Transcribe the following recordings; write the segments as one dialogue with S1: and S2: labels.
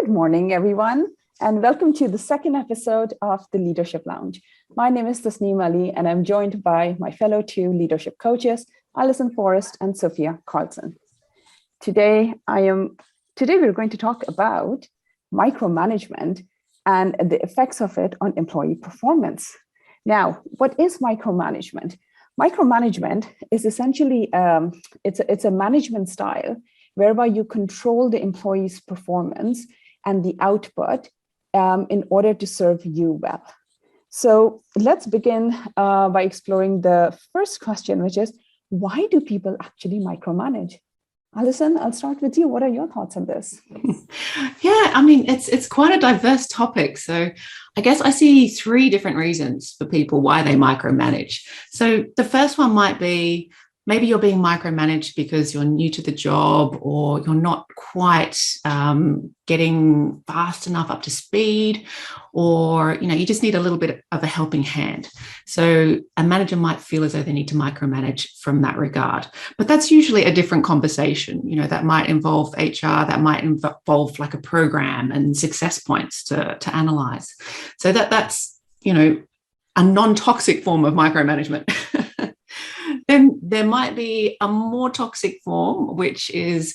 S1: Good morning, everyone, and welcome to the second episode of the Leadership Lounge. My name is Tasneem Ali, and I'm joined by my fellow two leadership coaches, Alison Forrest and Sophia Carlson. Today, we're going to talk about micromanagement and the effects of it on employee performance. Now, what is micromanagement? Micromanagement is essentially it's a management style whereby you control the employee's performance and the output in order to serve you well. So let's begin by exploring the first question, which is, why do people actually micromanage? Alison, I'll start with you. What are your thoughts on this?
S2: Yeah, I mean, it's quite a diverse topic. So I guess I see three different reasons for people why they micromanage. So the first one might be maybe you're being micromanaged because you're new to the job, or you're not quite getting fast enough up to speed, or you just need a little bit of a helping hand. So a manager might feel as though they need to micromanage from that regard. But that's usually a different conversation. That might involve HR, that might involve like a program and success points to analyze. So that's a non-toxic form of micromanagement. Then there might be a more toxic form, which is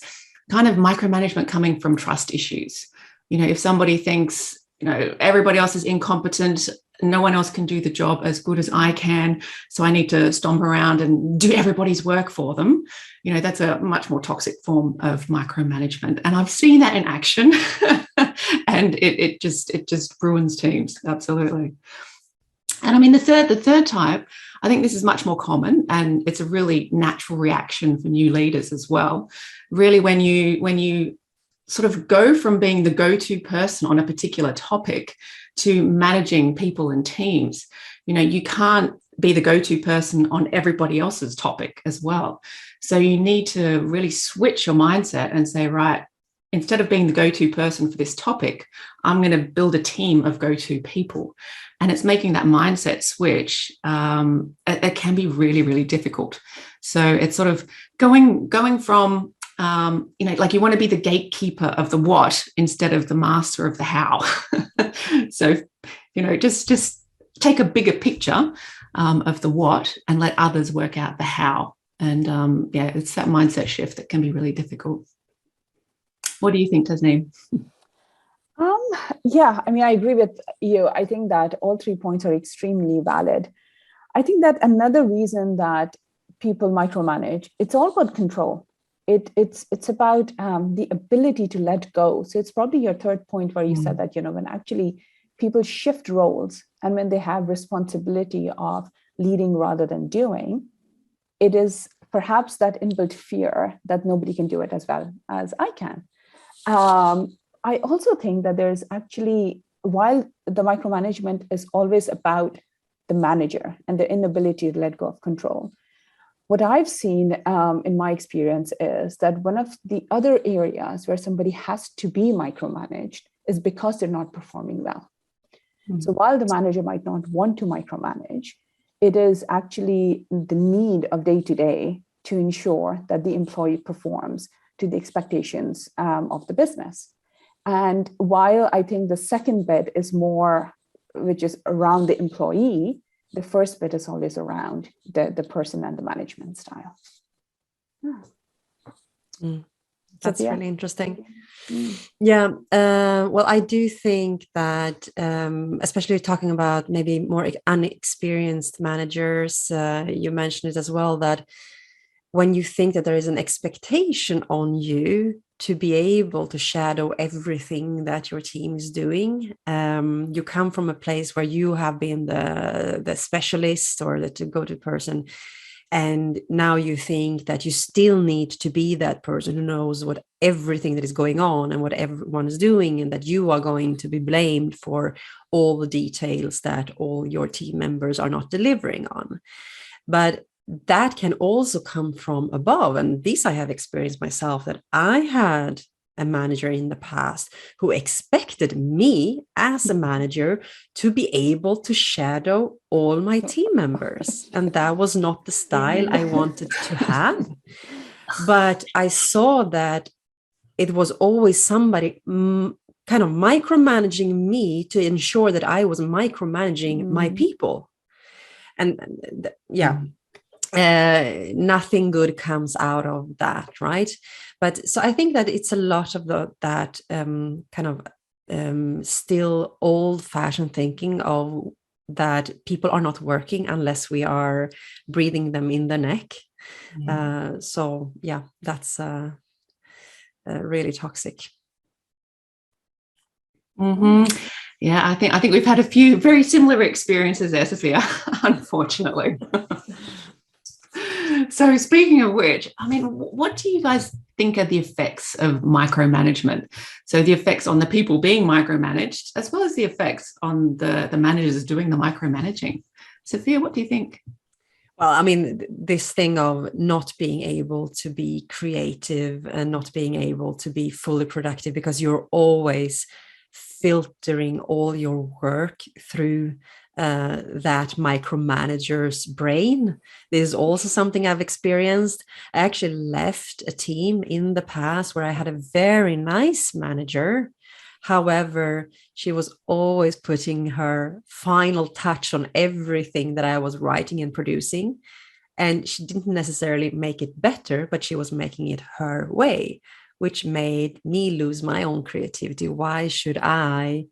S2: kind of micromanagement coming from trust issues. If somebody thinks, everybody else is incompetent, no one else can do the job as good as I can, so I need to stomp around and do everybody's work for them. That's a much more toxic form of micromanagement. And I've seen that in action and it just ruins teams. Absolutely. And I mean, the third type, I think this is much more common, and it's a really natural reaction for new leaders as well. Really, when you sort of go from being the go-to person on a particular topic to managing people and teams, you can't be the go-to person on everybody else's topic as well. So you need to really switch your mindset and say, right, instead of being the go-to person for this topic, I'm going to build a team of go-to people. And it's making that mindset switch. It can be really, really difficult. So it's sort of going from, like you want to be the gatekeeper of the what instead of the master of the how. So, just take a bigger picture of the what and let others work out the how. And it's that mindset shift that can be really difficult. What do you think, Tasneem?
S1: Yeah, I mean, I agree with you. I think that all 3 points are extremely valid. I think that another reason that people micromanage, it's all about control. It's about the ability to let go. So it's probably your third point where you said that, when actually people shift roles and when they have responsibility of leading rather than doing, it is perhaps that inbuilt fear that nobody can do it as well as I can. I also think that there's actually, while the micromanagement is always about the manager and the inability to let go of control, what I've seen in my experience is that one of the other areas where somebody has to be micromanaged is because they're not performing well. Mm-hmm. So while the manager might not want to micromanage, it is actually the need of day-to-day to ensure that the employee performs to the expectations of the business. And while I think the second bit is more, which is around the employee, the first bit is always around the person and the management style.
S3: That's really interesting. Yeah. Well, I do think that, especially talking about maybe more unexperienced managers, you mentioned it as well, that when you think that there is an expectation on you to be able to shadow everything that your team is doing, you come from a place where you have been the specialist or the go-to person, and now you think that you still need to be that person who knows what everything that is going on and what everyone is doing, and that you are going to be blamed for all the details that all your team members are not delivering on. But that can also come from above. And this I have experienced myself, that I had a manager in the past who expected me as a manager to be able to shadow all my team members. And that was not the style I wanted to have. But I saw that it was always somebody kind of micromanaging me to ensure that I was micromanaging my people. And nothing good comes out of that, right? But so I think that it's a lot of that kind of still old-fashioned thinking of that people are not working unless we are breathing them in the neck. So yeah, that's really toxic.
S2: Yeah, I think we've had a few very similar experiences there, Sophia, unfortunately. So speaking of which, I mean, what do you guys think are the effects of micromanagement? So the effects on the people being micromanaged, as well as the effects on the managers doing the micromanaging. Sophia, what do you think?
S3: Well, I mean, this thing of not being able to be creative and not being able to be fully productive because you're always filtering all your work through that micromanager's brain. This is also something I've experienced. I actually left a team in the past where I had a very nice manager. However, she was always putting her final touch on everything that I was writing and producing. And she didn't necessarily make it better, but she was making it her way, which made me lose my own creativity. Why should I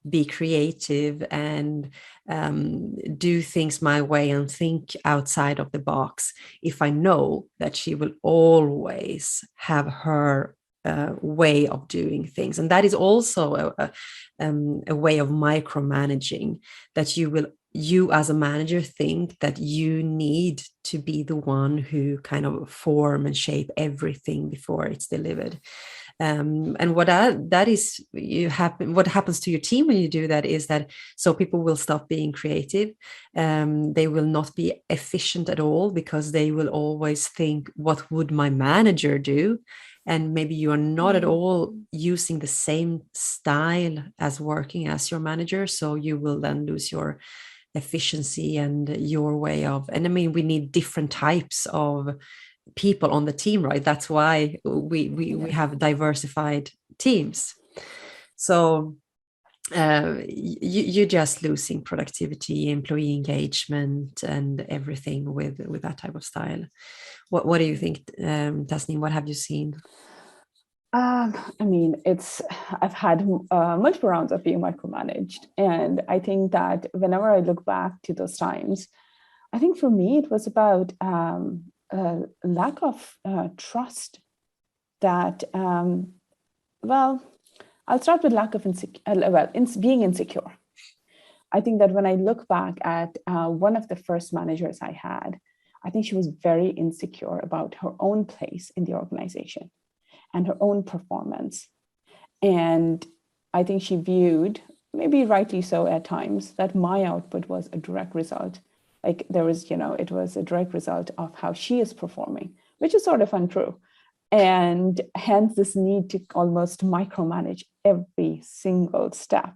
S3: be creative and do things my way and think outside of the box if I know that she will always have her way of doing things? And that is also a way of micromanaging, that you as a manager think that you need to be the one who kind of form and shape everything before it's delivered. And what happens to your team when you do that is that so people will stop being creative. They will not be efficient at all because they will always think, what would my manager do? And maybe you are not at all using the same style as working as your manager. So you will then lose your efficiency and your way of, and I mean, we need different types of people on the team, right? That's why we have diversified teams. So you're just losing productivity, employee engagement, and everything with that type of style. What do you think, Tasneem? What have you seen?
S1: I mean, I've had multiple rounds of being micromanaged. And I think that whenever I look back to those times, I think for me, it was about a lack of trust that, well, I'll start with lack of being insecure. I think that when I look back at one of the first managers I had, I think she was very insecure about her own place in the organization and her own performance. And I think she viewed, maybe rightly so at times, that my output was a direct result. Like there was, it was a direct result of how she is performing, which is sort of untrue. And hence this need to almost micromanage every single step.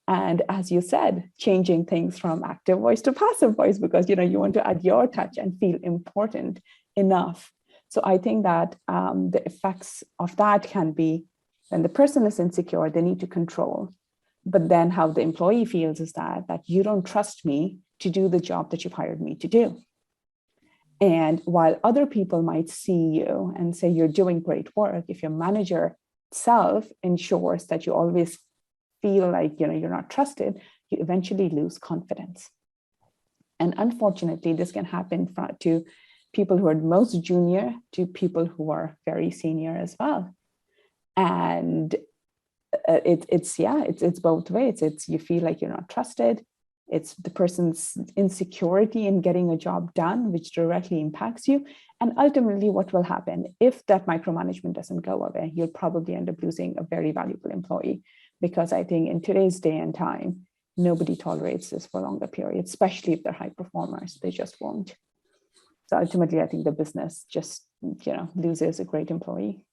S1: And as you said, changing things from active voice to passive voice, because, you want to add your touch and feel important enough. So I think that the effects of that can be when the person is insecure, they need to control. But then how the employee feels is that you don't trust me to do the job that you've hired me to do. And while other people might see you and say you're doing great work, if your manager itself ensures that you always feel like you're not trusted, you eventually lose confidence. And unfortunately, this can happen to people who are most junior to people who are very senior as well. And it's both ways. It's you feel like you're not trusted. It's the person's insecurity in getting a job done, which directly impacts you. And ultimately, what will happen if that micromanagement doesn't go away? You'll probably end up losing a very valuable employee, because I think in today's day and time, nobody tolerates this for longer periods, especially if they're high performers. They just won't. So ultimately, I think the business just, loses a great employee.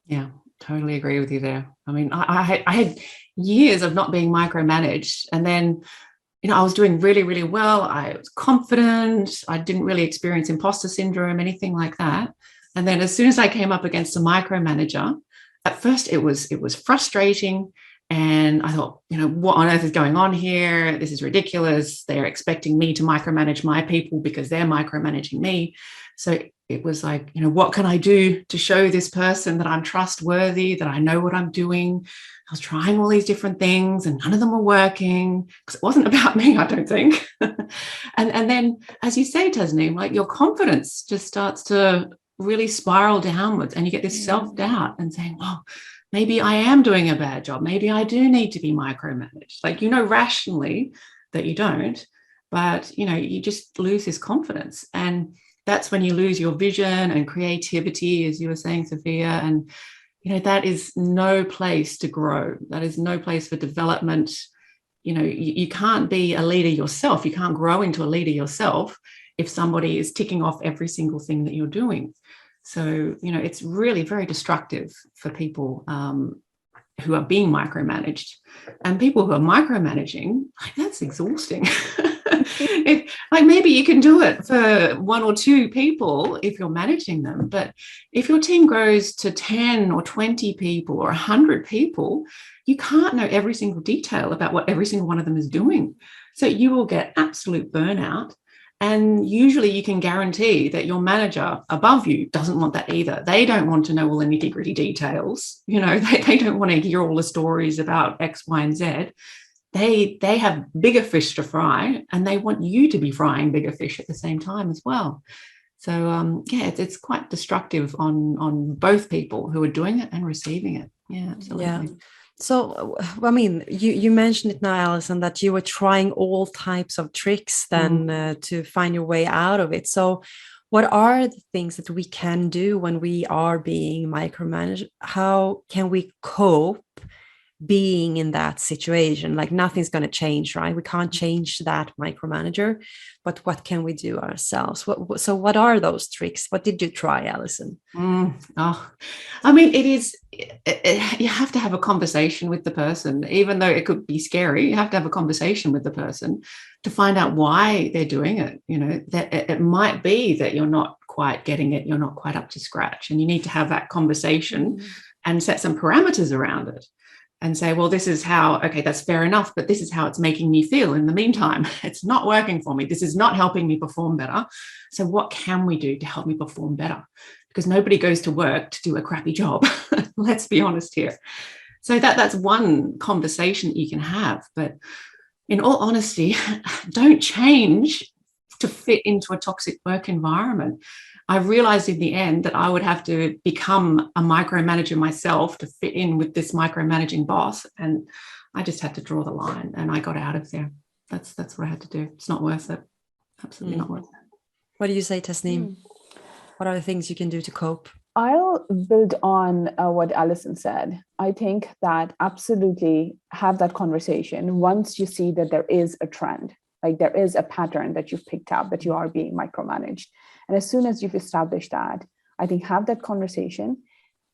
S2: Yeah, totally agree with you there. I mean, I had years of not being micromanaged, and then, I was doing really, really well. I was confident. I didn't really experience imposter syndrome, anything like that. And then as soon as I came up against a micromanager, at first it was frustrating. And I thought, what on earth is going on here? This is ridiculous. They're expecting me to micromanage my people because they're micromanaging me. So it was like, what can I do to show this person that I'm trustworthy, that I know what I'm doing? I was trying all these different things and none of them were working because it wasn't about me, I don't think. and then, as you say, Tasneem, like your confidence just starts to really spiral downwards and you get this self-doubt and saying, oh, maybe I am doing a bad job. Maybe I do need to be micromanaged. Like, rationally that you don't, but, you just lose this confidence. And that's when you lose your vision and creativity, as you were saying, Sophia. And, that is no place to grow. That is no place for development. You can't be a leader yourself. You can't grow into a leader yourself if somebody is ticking off every single thing that you're doing. So, it's really very destructive for people who are being micromanaged, and people who are micromanaging, like, that's exhausting. Like, maybe you can do it for 1 or 2 people if you're managing them. But if your team grows to 10 or 20 people or 100 people, you can't know every single detail about what every single one of them is doing. So you will get absolute burnout. And usually you can guarantee that your manager above you doesn't want that either. They don't want to know all the nitty-gritty details. They don't want to hear all the stories about X, Y, and Z. They have bigger fish to fry, and they want you to be frying bigger fish at the same time as well. So, it's quite destructive on both people who are doing it and receiving it. Yeah, absolutely.
S3: Yeah. So, I mean, you mentioned it now, Alison, that you were trying all types of tricks then to find your way out of it. So what are the things that we can do when we are being micromanaged? How can we cope being in that situation? Like, nothing's going to change, right? We can't change that micromanager, but what can we do ourselves? So what are those tricks? What did you try, Alison?
S2: I mean, you have to have a conversation with the person, even though it could be scary. You have to have a conversation with the person to find out why they're doing it. That it might be that you're not quite getting it, you're not quite up to scratch, and you need to have that conversation and set some parameters around it. And say, well, this is how, okay, that's fair enough, but this is how it's making me feel in the meantime. It's not working for me. This is not helping me perform better. So what can we do to help me perform better? Because nobody goes to work to do a crappy job. Let's be honest here. So that's one conversation that you can have. But in all honesty, don't change to fit into a toxic work environment. I realized in the end that I would have to become a micromanager myself to fit in with this micromanaging boss. And I just had to draw the line, and I got out of there. That's what I had to do. It's not worth it. Absolutely not worth it.
S3: What do you say, Tasneem? What are the things you can do to cope?
S1: I'll build on what Alison said. I think that absolutely have that conversation once you see that there is a trend, like there is a pattern that you've picked up, that you are being micromanaged. And as soon as you've established that, I think have that conversation.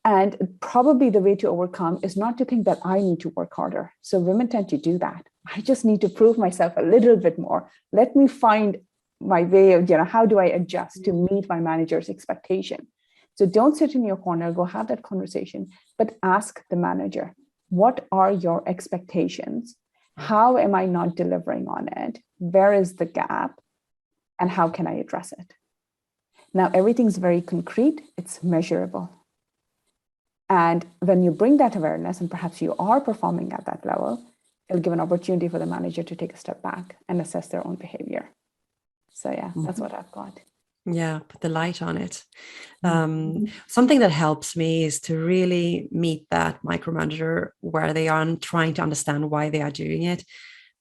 S1: And probably the way to overcome is not to think that I need to work harder. So women tend to do that. I just need to prove myself a little bit more. Let me find my way of, how do I adjust to meet my manager's expectation? So don't sit in your corner, go have that conversation, but ask the manager, what are your expectations? How am I not delivering on it? Where is the gap? And how can I address it? Now, everything's very concrete, it's measurable. And when you bring that awareness, and perhaps you are performing at that level, it'll give an opportunity for the manager to take a step back and assess their own behavior. So that's what I've got.
S3: Yeah, put the light on it. Something that helps me is to really meet that micromanager where they are and trying to understand why they are doing it.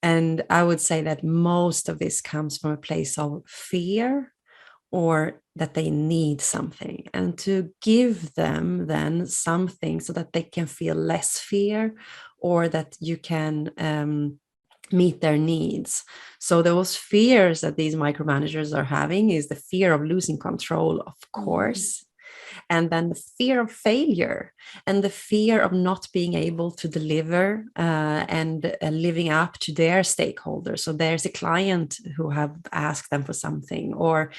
S3: And I would say that most of this comes from a place of fear, or that they need something, and to give them then something so that they can feel less fear, or that you can meet their needs. So those fears that these micromanagers are having is the fear of losing control, of course, and then the fear of failure, and the fear of not being able to deliver and living up to their stakeholders. So there's a client who have asked them for something, or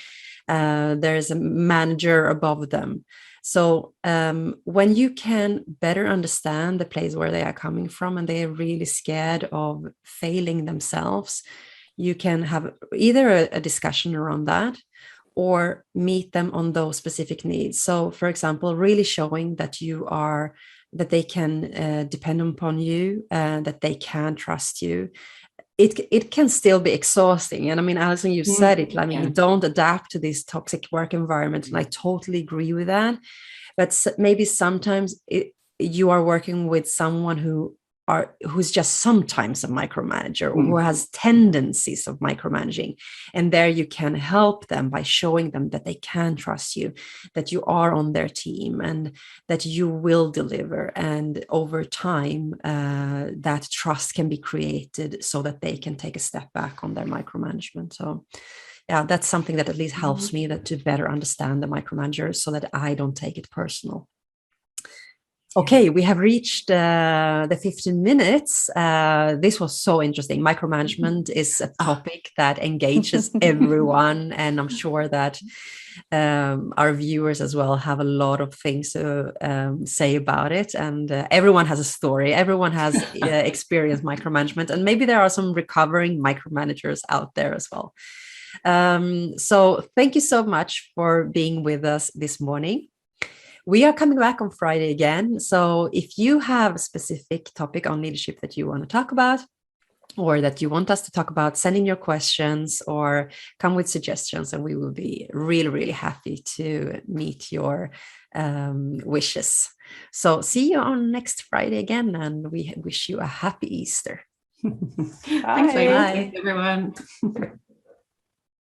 S3: there's a manager above them. So when you can better understand the place where they are coming from and they are really scared of failing themselves, you can have either a discussion around that or meet them on those specific needs. So, for example, really showing that that they can depend upon you, that they can trust you. It can still be exhausting. And I mean, Alison, you said it. I mean, you don't adapt to this toxic work environment. And I totally agree with that. But maybe sometimes you are working with someone who's just sometimes a micromanager or who has tendencies of micromanaging. And there you can help them by showing them that they can trust you, that you are on their team and that you will deliver. And over time, that trust can be created so that they can take a step back on their micromanagement. So yeah, that's something that at least helps me to better understand the micromanagers so that I don't take it personal. Okay, we have reached the 15 minutes. This was so interesting. Micromanagement is a topic that engages everyone, and I'm sure that our viewers as well have a lot of things to say about it. And everyone has a story. Everyone has experienced micromanagement, and maybe there are some recovering micromanagers out there as well. So thank you so much for being with us this morning. We are coming back on Friday again. So if you have a specific topic on leadership that you want to talk about, or that you want us to talk about, send in your questions or come with suggestions, and we will be really, really happy to meet your wishes. So see you on next Friday again, and we wish you a happy Easter.
S2: Thanks, everyone.